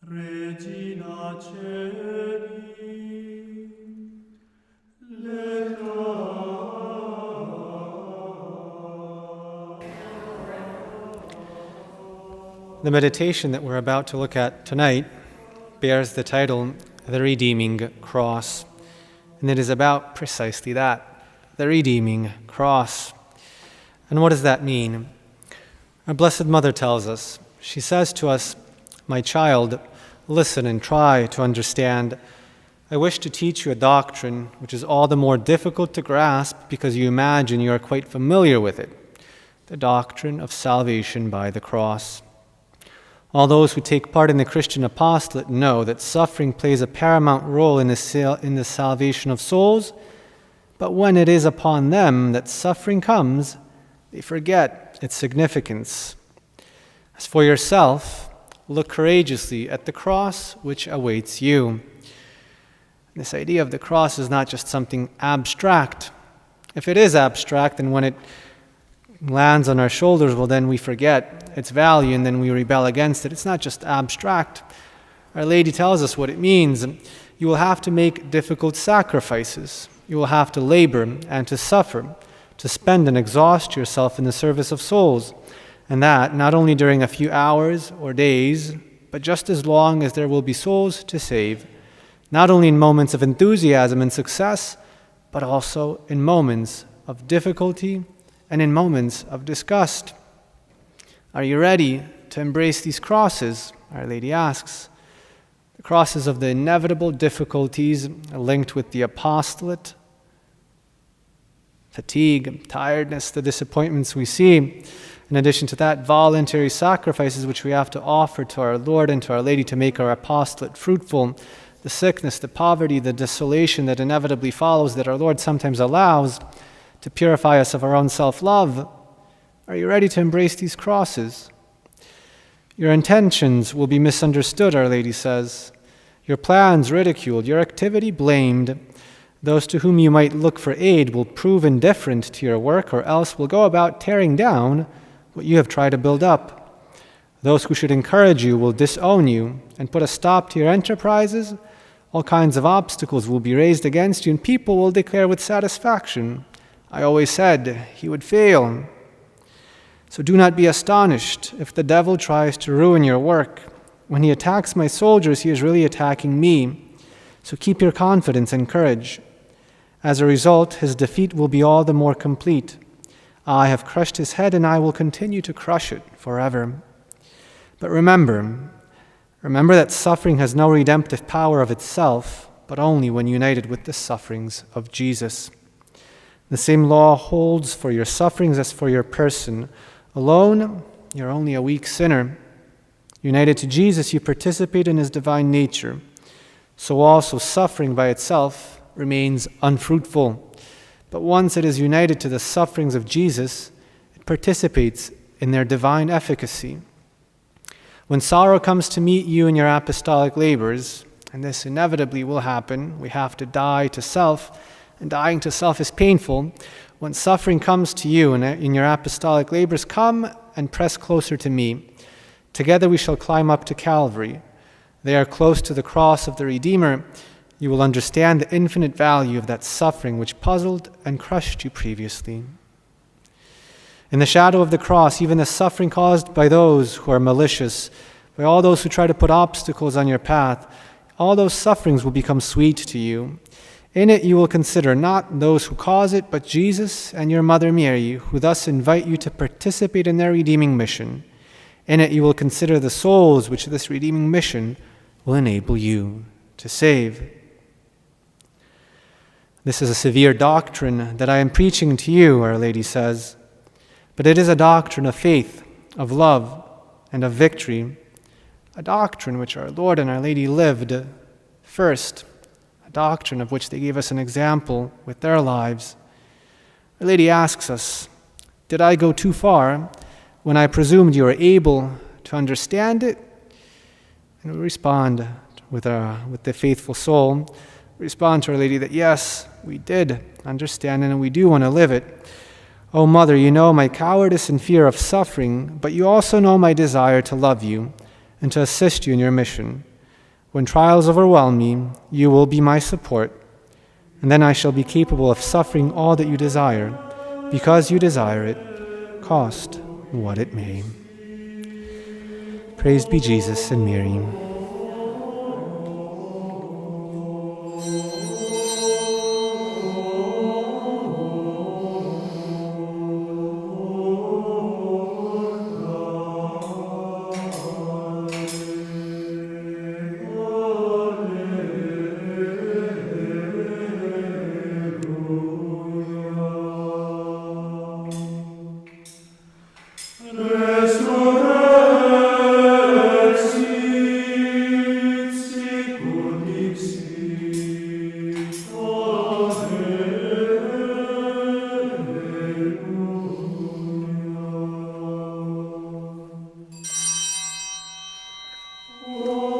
Regina Celi, The meditation that we're about to look at tonight bears the title, The Redeeming Cross. And it is about precisely that, the redeeming cross. And what does that mean? Our Blessed Mother tells us, she says to us, "My child, listen and try to understand. I wish to teach you a doctrine which is all the more difficult to grasp because you imagine you are quite familiar with it, the doctrine of salvation by the cross. All those who take part in the Christian apostolate know that suffering plays a paramount role in the salvation of souls, but when it is upon them that suffering comes, they forget its significance. As for yourself, look courageously at the cross which awaits you." This idea of the cross is not just something abstract. If it is abstract, then when it lands on our shoulders, well, then we forget its value and then we rebel against it. It's not just abstract. Our Lady tells us what it means. You will have to make difficult sacrifices. You will have to labor and to suffer, to spend and exhaust yourself in the service of souls, and that not only during a few hours or days, but just as long as there will be souls to save, not only in moments of enthusiasm and success, but also in moments of difficulty and in moments of disgust. Are you ready to embrace these crosses? Our Lady asks. The crosses of the inevitable difficulties linked with the apostolate, fatigue, tiredness, the disappointments we see. In addition to that, voluntary sacrifices which we have to offer to our Lord and to Our Lady to make our apostolate fruitful, the sickness, the poverty, the desolation that inevitably follows that our Lord sometimes allows to purify us of our own self-love. Are you ready to embrace these crosses? Your intentions will be misunderstood, Our Lady says. Your plans ridiculed, your activity blamed. Those to whom you might look for aid will prove indifferent to your work or else will go about tearing down what you have tried to build up. Those who should encourage you will disown you and put a stop to your enterprises. All kinds of obstacles will be raised against you and people will declare with satisfaction, "I always said he would fail." So do not be astonished if the devil tries to ruin your work. When he attacks my soldiers, he is really attacking me. So keep your confidence and courage. As a result, his defeat will be all the more complete. I have crushed his head and I will continue to crush it forever. But remember that suffering has no redemptive power of itself, but only when united with the sufferings of Jesus. The same law holds for your sufferings as for your person. Alone, you're only a weak sinner. United to Jesus, you participate in his divine nature. So also suffering by itself remains unfruitful. But once it is united to the sufferings of Jesus, it participates in their divine efficacy. When sorrow comes to meet you in your apostolic labors, and this inevitably will happen, we have to die to self, and dying to self is painful. When suffering comes to you in your apostolic labors, come and press closer to me. Together we shall climb up to Calvary. There, close to the cross of the Redeemer, you will understand the infinite value of that suffering which puzzled and crushed you previously. In the shadow of the cross, even the suffering caused by those who are malicious, by all those who try to put obstacles on your path, all those sufferings will become sweet to you. In it you will consider not those who cause it, but Jesus and your Mother Mary, who thus invite you to participate in their redeeming mission. In it you will consider the souls which this redeeming mission will enable you to save. This is a severe doctrine that I am preaching to you, Our Lady says, but it is a doctrine of faith, of love, and of victory, a doctrine which our Lord and Our Lady lived first, a doctrine of which they gave us an example with their lives. Our Lady asks us, did I go too far when I presumed you were able to understand it? And we respond with the faithful soul, respond to Our Lady that yes, we did understand and we do want to live it. Oh, Mother, you know my cowardice and fear of suffering, but you also know my desire to love you and to assist you in your mission. When trials overwhelm me, you will be my support, and then I shall be capable of suffering all that you desire, because you desire it, cost what it may. Praised be Jesus and Mary. Oh